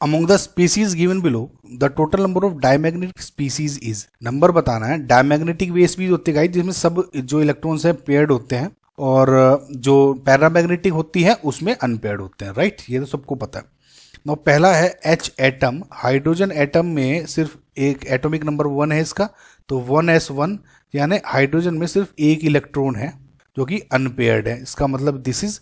Among the species given below the total number of diamagnetic species is, number बताना है। Diamagnetic वे species होती है guys जिसमें सब जो इलेक्ट्रॉन्स हैं पेयर्ड होते हैं और जो पैरामैग्नेटिक होती है उसमें अनपेयर्ड होते हैं, राइट, ये तो सबको पता है। नाउ पहला है H एटम, हाइड्रोजन एटम में सिर्फ एक एटॉमिक नंबर 1 है इसका, तो 1s1 यानी हाइड्रोजन में सिर्फ एक इलेक्ट्रॉन है जो कि अनपेयर्ड है, इसका मतलब दिस इज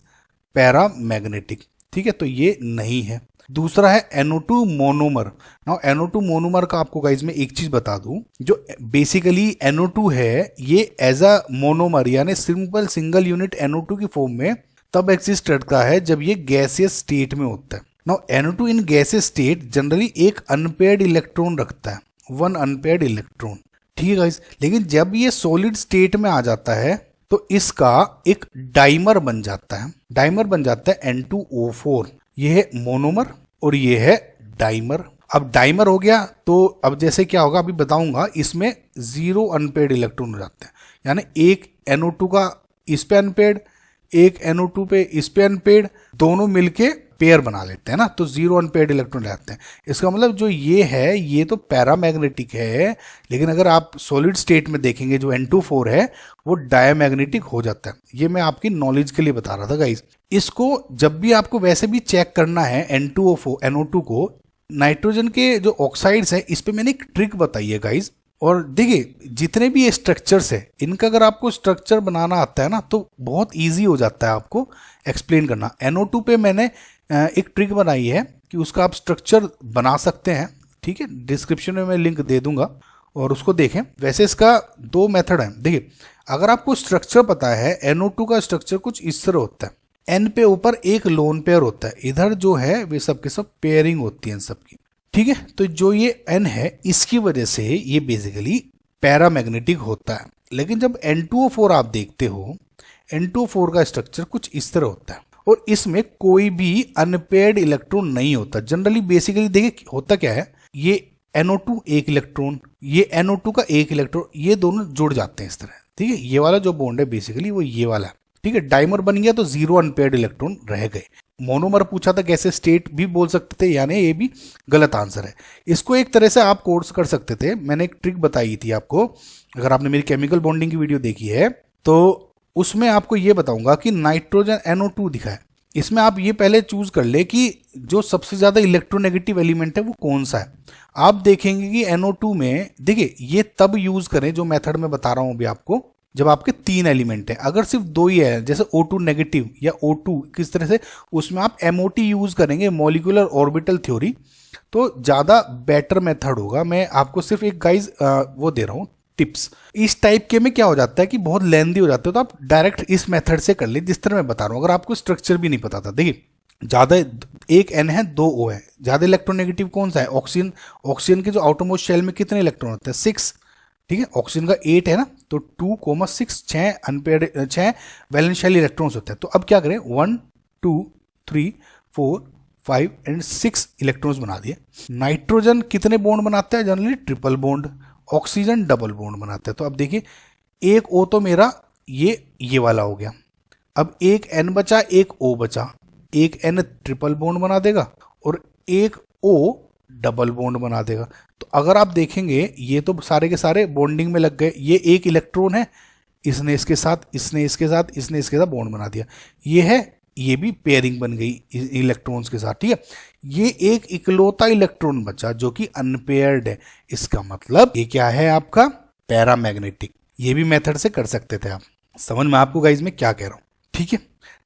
पैरामैग्नेटिक, ठीक है, तो ये नहीं है। दूसरा है NO2 monomer. Now NO2 monomer का आपको गाइज में एक चीज बता दूं, जो बेसिकली NO2 है ये एज अ मोनोमर यानी सिंपल सिंगल यूनिट NO2 की फॉर्म में तब एग्जिस्ट करता है जब ये गैसियस स्टेट में होता है। Now NO2 in gaseous state generally एक अनपेयर्ड इलेक्ट्रॉन रखता है, 1 अनपेयर्ड इलेक्ट्रॉन, ठीक है गाइज। लेकिन जब ये सॉलिड स्टेट में आ जाता है तो इसका एक डाइमर बन जाता है, डाइमर बन जाता है N2O4, ये है मोनोमर और ये है डाइमर। अब डाइमर हो गया तो अब जैसे क्या होगा अभी बताऊंगा, इसमें 0 अनपेयर्ड इलेक्ट्रॉन हो जाते हैं, यानी एक NO2 का इस पे अनपेयर्ड, एक NO2 पे इस पे अनपेयर्ड, दोनों मिलके पेयर बना लेते हैं ना, तो 0 अनपेयर्ड इलेक्ट्रॉन रहते हैं। इसका मतलब जो ये है ये तो पैरामैग्नेटिक है, लेकिन अगर आप सॉलिड स्टेट में देखेंगे जो N2O4 है वो डायमैग्नेटिक हो जाता है। ये मैं आपकी नॉलेज के लिए बता रहा था गाइज। इसको जब भी आपको वैसे भी चेक करना है N2O4 NO2 को, नाइट्रोजन के जो ऑक्साइड्स हैं इस पे मैंने एक ट्रिक बताई है गाइज। और देखिए जितने भी ये स्ट्रक्चर्स है इनका अगर आपको स्ट्रक्चर बनाना आता है ना तो बहुत इजी हो जाता है आपको एक्सप्लेन करना। NO2 पे मैंने एक ट्रिक बनाई है कि उसका आप स्ट्रक्चर बना सकते हैं, ठीक है, डिस्क्रिप्शन में मैं लिंक दे दूंगा और उसको देखें। वैसे इसका 2 मेथड है। देखिए अगर आपको स्ट्रक्चर पता है NO2 का स्ट्रक्चर कुछ इस तरह होता है, N पे ऊपर एक लोन पेयर होता है, इधर जो है वे सब के सब पेयरिंग होती है सबकी, ठीक है। तो जो ये N है इसकी वजह से ये बेसिकली पैरामैग्नेटिक होता है। लेकिन जब N2O4 आप देखते हो, N2O4 का स्ट्रक्चर कुछ इस तरह होता है और इसमें कोई भी अनपेयर्ड इलेक्ट्रॉन नहीं होता। जनरली बेसिकली देखिए होता क्या है, ये NO2 एक इलेक्ट्रॉन, ये NO2 का एक इलेक्ट्रॉन, ये दोनों जुड़ जाते हैं इस तरह, ठीक है। ये वाला जो बॉन्ड है बेसिकली वो ये वाला है, ठीक है। डाइमर बन गया तो 0 अनपेयर्ड इलेक्ट्रॉन रह गए। मोनोमर पूछा था कैसे, स्टेट भी बोल सकते थे, यानी ये भी गलत आंसर है। इसको एक तरह से आप कोर्स कर सकते थे, मैंने एक ट्रिक बताई थी आपको, अगर आपने मेरी केमिकल बॉन्डिंग की वीडियो देखी है तो उसमें आपको ये बताऊंगा कि नाइट्रोजन NO2 दिखा है, इसमें आप ये पहले चूज कर ले कि जो सबसे ज्यादा इलेक्ट्रोनेगेटिव एलिमेंट है वो कौन सा है। आप देखेंगे कि NO2 में, देखिए ये तब यूज करें जो मेथड में बता रहा हूं अभी आपको, जब आपके 3 एलिमेंट है। अगर सिर्फ 2 ही है जैसे O2 नेगेटिव या O2 किस तरह से, उसमें आप MOT यूज करेंगे, मॉलिक्यूलर ऑर्बिटल थ्योरी, तो ज्यादा बेटर मेथड होगा। मैं आपको सिर्फ एक गाइज वो दे रहा हूं टिप्स। इस टाइप के में क्या हो जाता है कि बहुत लेंदी हो जाते हो, तो आप डायरेक्ट इस मेथड से कर ले जिस तरह मैं बता रहा हूं। अगर आपको स्ट्रक्चर भी नहीं पता था, देखिए ज्यादा एक N है 2 O है, ज्यादा इलेक्ट्रोनेगेटिव कौन सा है, ऑक्सीजन। ऑक्सीजन के जो आउटरमोस्ट शेल में कितने इलेक्ट्रॉन होते हैं, 6, ठीक है। ऑक्सीजन का 8 है ना, तो 2,6 6 अनपेयर्ड 6 वैलेंस शेल इलेक्ट्रॉन्स होते हैं। तो अब क्या करें, 1 2 3 4 5 एंड 6 इलेक्ट्रॉन्स बना दिए। नाइट्रोजन कितने बॉन्ड बनाता है, generally triple bond. Oxygen double bond बनाता है। तो अब देखिए एक O तो मेरा ये वाला हो गया, अब एक N बचा, एक O बचा, एक N ट्रिपल बॉन्ड बना देगा और एक O डबल बॉन्ड बना देगा। तो अगर आप देखेंगे ये तो सारे के सारे बॉन्डिंग में लग गए, ये एक इलेक्ट्रॉन है, इसने इसके साथ, इसने इसके साथ, इसने इसके साथ बॉन्ड बना दिया, ये है, ये भी पेयरिंग बन गई इलेक्ट्रॉन्स के साथ, ठीक है। ये एक इकलौता इलेक्ट्रॉन बचा जो कि अनपेयर्ड है, इसका मतलब ये क्या है आपका पैरामैग्नेटिक। ये भी मेथड से कर सकते थे आप। समझ में आपको गाइज में क्या कह रहा हूं, ठीक है।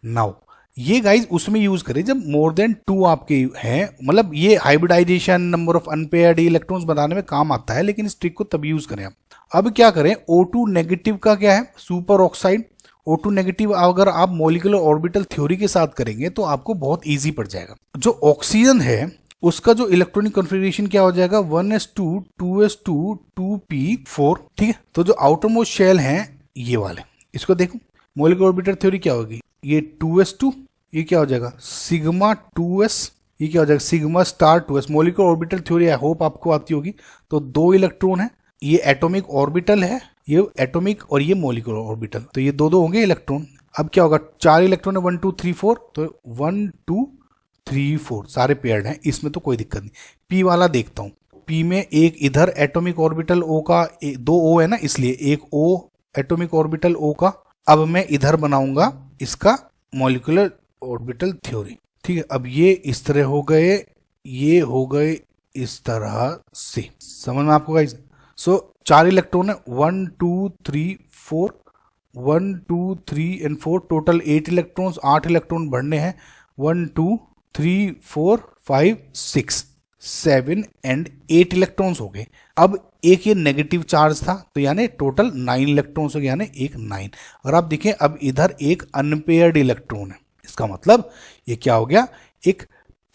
नाउ ये गाइज उसमें यूज करें जब मोर देन 2 आपके हैं, मतलब ये hybridization, number of unpaired electrons बनाने में काम आता है, लेकिन इस ट्रिक को तब यूज करें आप। अब क्या करें, O2 नेगेटिव का क्या है, सुपर ऑक्साइड। O2 नेगेटिव अगर आप मॉलिक्यूलर ऑर्बिटल थ्योरी के साथ करेंगे तो आपको बहुत इजी पड़ जाएगा। जो ऑक्सीजन है उसका जो इलेक्ट्रॉनिक कॉन्फ़िगरेशन क्या हो जाएगा, 1s2 2s2 2p4, ठीक है। तो जो आउटर मोस्ट शेल हैं ये वाले, इसको देखो मॉलिक्यूलर ऑर्बिटल थ्योरी क्या होगी, ये 2s2, ये क्या हो जाएगा सिग्मा 2s, ये क्या हो जाएगा sigma star 2s। Molecular orbital theory I hope आपको आती होगी। तो 2 इलेक्ट्रॉन है, ये एटॉमिक ऑर्बिटल है, ये एटॉमिक और ये मॉलिक्यूलर ऑर्बिटल, तो ये दो होंगे इलेक्ट्रॉन। अब क्या होगा, 4 इलेक्ट्रॉन है, 1 2 3 4, तो 1 2 3 4 सारे पेयर्ड हैं, इसमें तो कोई दिक्कत नहीं। पी वाला देखता हूँ, पी में एक इधर एटॉमिक ऑर्बिटल ओ का, दो ओ है ना, इसलिए एक ओ एटॉमिक ऑर्बिटल ओ का। अब मैं इधर बनाऊंगा इसका मॉलिक्यूलर ऑर्बिटल थ्योरी, ठीक है। अब ये इस तरह हो गए, ये हो गए इस तरह से, समझ में आपको गाइस। सो 4 इलेक्ट्रॉन है, 1 2 3 4, 1 2 3 एंड 4, टोटल 8 इलेक्ट्रॉन्स, 8 इलेक्ट्रॉन बढ़ने हैं, 1 2 3 4 5 6 7 एंड 8 इलेक्ट्रॉन्स हो गए। अब एक ये नेगेटिव चार्ज था, तो यानी टोटल 9 इलेक्ट्रॉन्स हो गए, यानी एक 9। अगर आप देखें अब इधर एक अनपेयर्ड इलेक्ट्रॉन है, इसका मतलब ये क्या हो गया, एक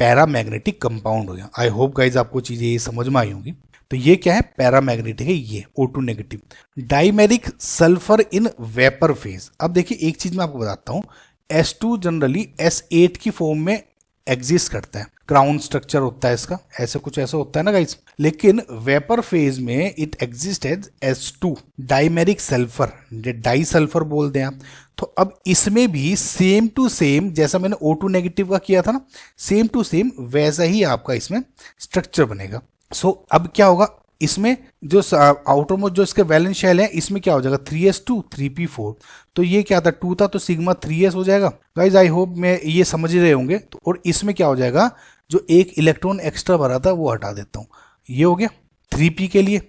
पैरामैग्नेटिक कंपाउंड हो गया। आई होप गाइज आपको चीजें ये समझ में आई होंगी। तो ये क्या है, पैरामैग्नेटिक है, ये O2 negative. Dimeric sulphur in vapour phase. अब देखिए एक चीज मैं आपको बताता हूं, S2 जनरली S8 की फॉर्म में एग्जिस्ट करता है, क्राउन स्ट्रक्चर होता है इसका, ऐसे कुछ ऐसा होता है ना गाइस। लेकिन वेपर फेज में it exist as S2 dimeric sulphur, disulphur बोल दें आप। तो अब इसमें भी सेम टू सेम, जैसा मैंने O2 नेगेटिव का किया था ना, सेम टू सेम वैसा ही आपका इसमें स्ट्रक्चर बनेगा। सो अब क्या होगा, इसमें जो आउटरमोस्ट जो इसके वैलेंस शेल है, इसमें क्या हो जाएगा 3s2 3p4। तो ये क्या था 2 था, तो सिग्मा 3s हो जाएगा गाइज। आई होप मैं ये समझ ही रहे होंगे। तो और इसमें क्या हो जाएगा, जो एक इलेक्ट्रॉन एक्स्ट्रा भरा था वो हटा देता हूं, ये हो गया 3p के लिए,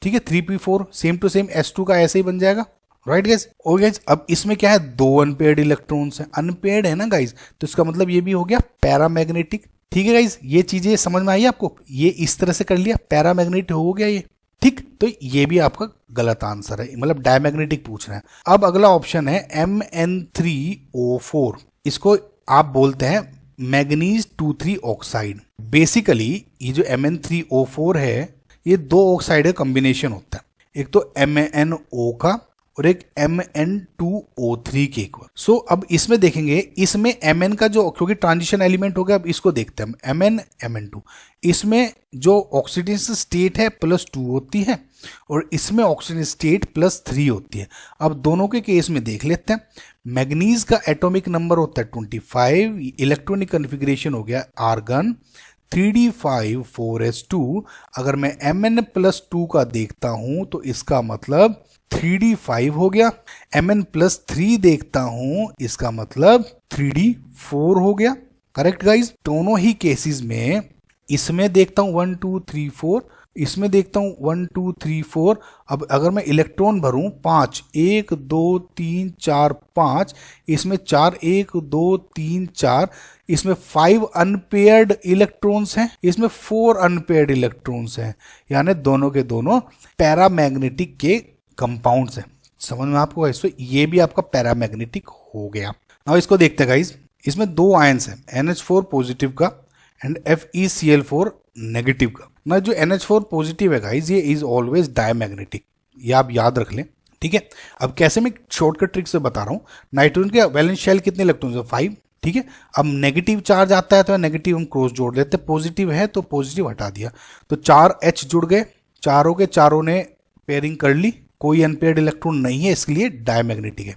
ठीक है। 3p4 same to same S2 का ऐसे ही बन जाएगा, राइट गाइज। और गाइज अब इसमें क्या है, 2 अनपेयर्ड इलेक्ट्रॉन्स है, अनपेयर्ड है ना गाइज, तो इसका मतलब ये भी हो गया पैरामैग्नेटिक, ठीक है गाइज। ये चीजें समझ में आई आपको, ये इस तरह से कर लिया, पैरामैग्नेटिक हो गया ये, ठीक। तो ये भी आपका गलत आंसर है, मतलब डायमैग्नेटिक पूछ रहे हैं। अब अगला ऑप्शन है MN3O4, इसको आप बोलते हैं मैग्नीज 2,3 ऑक्साइड। बेसिकली ये जो MN3O4 है, ये 2 ऑक्साइड का कॉम्बिनेशन होता है, एक तो MnO का और एक Mn2O3 के इक्वल। सो अब इसमें देखेंगे, इसमें Mn का जो, क्योंकि ट्रांजिशन एलिमेंट हो गया, अब इसको देखते हैं Mn Mn2। इसमें जो ऑक्सीडेशन स्टेट है +2 होती है और इसमें ऑक्सीजन स्टेट +3 होती है। अब दोनों के केस में देख लेते हैं। मैग्नीज का एटॉमिक नंबर होता है 25, इलेक्ट्रॉनिक कॉन्फ़िगरेशन हो गया आर्गन 3d5 4s2। अगर मैं Mn+2 का देखता हूं तो इसका मतलब 3d5 हो गया, Mn+3 देखता हूं इसका मतलब 3d4 हो गया, करेक्ट गाइज। दोनों ही केसेस में इसमें देखता हूं 1 2 3 4, इसमें देखता हूं 1 2 3 4। अब अगर मैं इलेक्ट्रॉन भरूं 5, 1 2 3 4 5, इसमें 4 1 2 3 4, इसमें 5 अनपेयर्ड इलेक्ट्रॉन्स हैं, इसमें 4 अनपेयर्ड इलेक्ट्रॉन्स हैं, यानी दोनों के दोनों पैरामैग्नेटिक के कंपाउंड्स हैं। समझ में आपको, इससे ये भी आपका पैरामैग्नेटिक हो गया। नाउ इसको देखते हैं गाइज, इसमें 2 आयंस हैं, NH4 पॉजिटिव का एंड FeCl4 नेगेटिव का। ना जो NH4 पॉजिटिव है गाइज, ये इज ऑलवेज डायमैग्नेटिक, ये आप याद रख लें, ठीक है। अब कैसे मैं शॉर्टकट ट्रिक से बता रहा हूँ। नाइट्रोजन के वैलेंस शेल कितने इलेक्ट्रॉन्स है, 5, ठीक है। अब नेगेटिव चार्ज आता है तो नेगेटिव हम क्रॉस जोड़ लेते हैं, पॉजिटिव है तो पॉजिटिव हटा दिया, तो 4 H जुड़ गए, चारों के चारों ने पेयरिंग कर ली, कोई अनपेयर्ड इलेक्ट्रॉन नहीं है, इसके लिए डायमैग्नेटिक है,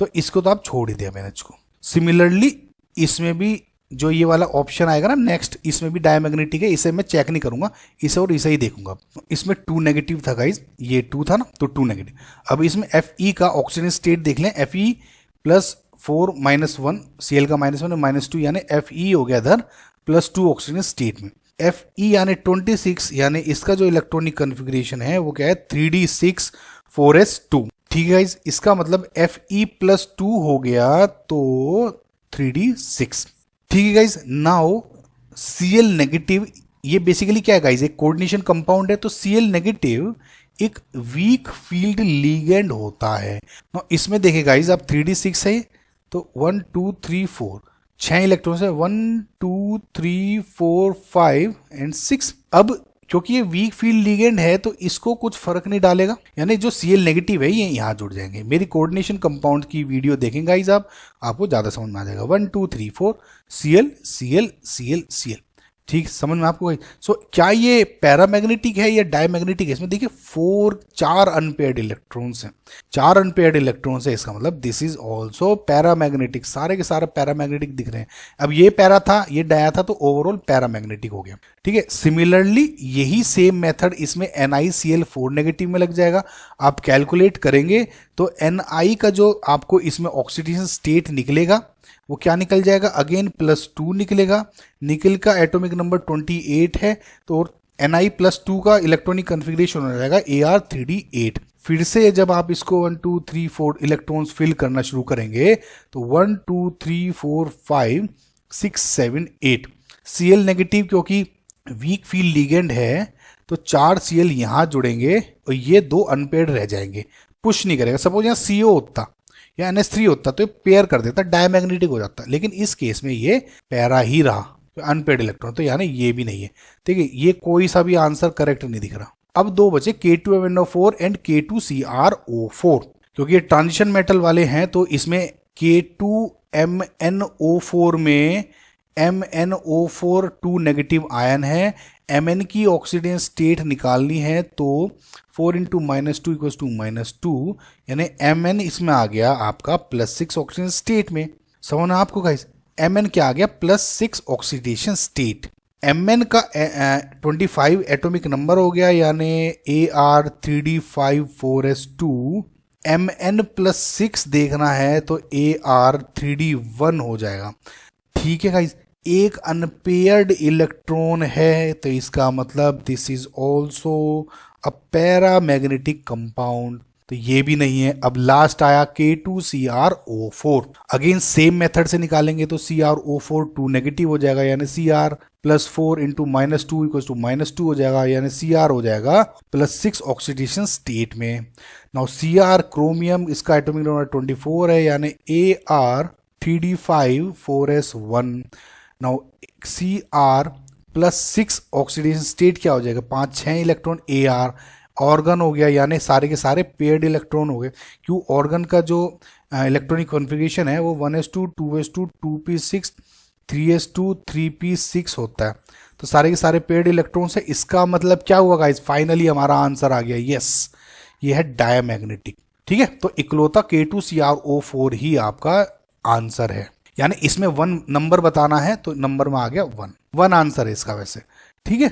तो इसको तो आप छोड़ ही दिया मैंने इसको। सिमिलरली इसमें भी जो ये वाला ऑप्शन आएगा ना नेक्स्ट, इसमें भी डायमैग्नेटिक है, इसे मैं चेक नहीं करूंगा, इसे और इसे ही देखूंगा। इसमें 2 नेगेटिव था गाइज, ये 2 था ना, तो 2 नेगेटिव। अब इसमें Fe का ऑक्सीजन स्टेट देख लें, Fe+4 -1, Cl का -1 -2, यानी Fe हो गया इधर +2 ऑक्सीजन स्टेट में। Fe यानी 26, यानी इसका जो इलेक्ट्रॉनिक कॉन्फ़िगरेशन है वो क्या है 3d6 4s2, ठीक है गाइज। इसका मतलब Fe+2 हो गया तो 3d6, ठीक है गाइज। नाउ Cl नेगेटिव, ये बेसिकली क्या है गाइज, एक कोऑर्डिनेशन कंपाउंड है, तो Cl नेगेटिव एक वीक फील्ड लीगेंड होता है। नाउ इसमें देखिए गाइज, आप 3d6 है तो 1 2 3 4, 6 इलेक्ट्रॉन्स है, 1 2 3 4 5 एंड 6। अब क्योंकि ये वीक फील्ड लीगेंड है तो इसको कुछ फर्क नहीं डालेगा, यानी जो Cl नेगेटिव है ये यहाँ जुड़ जाएंगे। मेरी कोऑर्डिनेशन कंपाउंड की वीडियो देखेंगे गाइस, आपको ज्यादा समझ में आ जाएगा। 1 2 3 4 Cl Cl Cl Cl, ठीक, समझ में आपको? सो क्या ये पैरामैग्नेटिक है या डायमैग्नेटिक है? इसमें देखिए चार अनपेयर्ड इलेक्ट्रॉन्स हैं, चार अनपेयर्ड इलेक्ट्रॉन्स है, इसका मतलब दिस इज ऑल्सो पैरामैग्नेटिक, सारे के सारे पैरामैग्नेटिक दिख रहे हैं। अब ये पैरा था, ये डाया था, तो ओवरऑल पैरामैग्नेटिक हो गया। ठीक है, सिमिलरली यही सेम मेथड इसमें NiCl4 नेगेटिव में लग जाएगा। आप कैलकुलेट करेंगे तो Ni का जो आपको इसमें ऑक्सीडेशन स्टेट निकलेगा वो क्या निकल जाएगा, अगेन +2 निकलेगा। निकल का एटॉमिक नंबर 28 है, तो Ni+2 का इलेक्ट्रॉनिक कन्फिग्रेशन हो जाएगा Ar3d8। फिर से जब आप इसको 1 2 3 4 इलेक्ट्रॉन्स फिल करना शुरू करेंगे तो 1 2 3 4 5 6 7 8 Cl नेगेटिव, क्योंकि वीक फील्ड लिगेंड है तो 4 Cl यहां जुड़ेंगे और ये 2 अनपेयर्ड रह जाएंगे, पुश नहीं करेगा। सपोज यहाँ CO होता या NH3 होता तो ये पेयर कर देता, डायमैग्नेटिक हो जाता, लेकिन इस केस में ये पैरा ही रहा, तो अनपेयर्ड इलेक्ट्रॉन, तो यानी ये भी नहीं है। ठीक है, ये कोई सा भी आंसर करेक्ट नहीं दिख रहा। अब दो बचे K2MnO4 एंड K2CrO4, क्योंकि ये ट्रांजिशन मेटल वाले हैं तो इसमें K2MnO4 में MnO4 2 नेगेटिव आयन है। Mn की ऑक्सीडेशन स्टेट निकालनी है तो 4 × -2 = -2, यानी Mn इसमें आ गया आपका +6 ऑक्सीडेशन स्टेट में। समझना आपको गाइस, Mn क्या आ गया, +6 ऑक्सीडेशन स्टेट। Mn का 25 एटॉमिक नंबर हो गया, यानी Ar3d5 4s2। Mn +6 देखना है तो Ar3d1 हो जाएगा। ठीक है गाइस, एक अनपेयर्ड इलेक्ट्रॉन है तो इसका मतलब this is also a paramagnetic compound, तो ये भी नहीं है। अब लास्ट आया K2CrO4, अगेन सेम मेथड से निकालेंगे तो CrO4 2 नेगेटिव हो जाएगा, यानी Cr +4 × -2 = -2 हो जाएगा, यानी Cr हो जाएगा +6 ऑक्सीडेशन स्टेट में। नाउ Cr क्रोमियम, इसका एटॉमिक नंबर 24 है, यानी Ar3d5 4s1। Now Cr +6 oxidation state क्या हो जाएगा, 5 6 इलेक्ट्रॉन Ar, ऑर्गन हो गया, यानी सारे के सारे पेयर्ड इलेक्ट्रॉन हो गए। क्यों, ऑर्गन का जो इलेक्ट्रॉनिक कॉन्फ़िगरेशन है वो 1s2 2s2 2p6 3s2 3p6 होता है, तो सारे के सारे पेयर्ड इलेक्ट्रॉन्स है। इसका मतलब क्या हुआ गाइस, फाइनली हमारा आंसर आ गया, यस ये है डायमैग्नेटिक। ठीक है, तो इकलौता K2CrO4 ही आपका आंसर है, यानी इसमें 1 नंबर बताना है तो नंबर में आ गया 1 आंसर है इसका वैसे। ठीक है।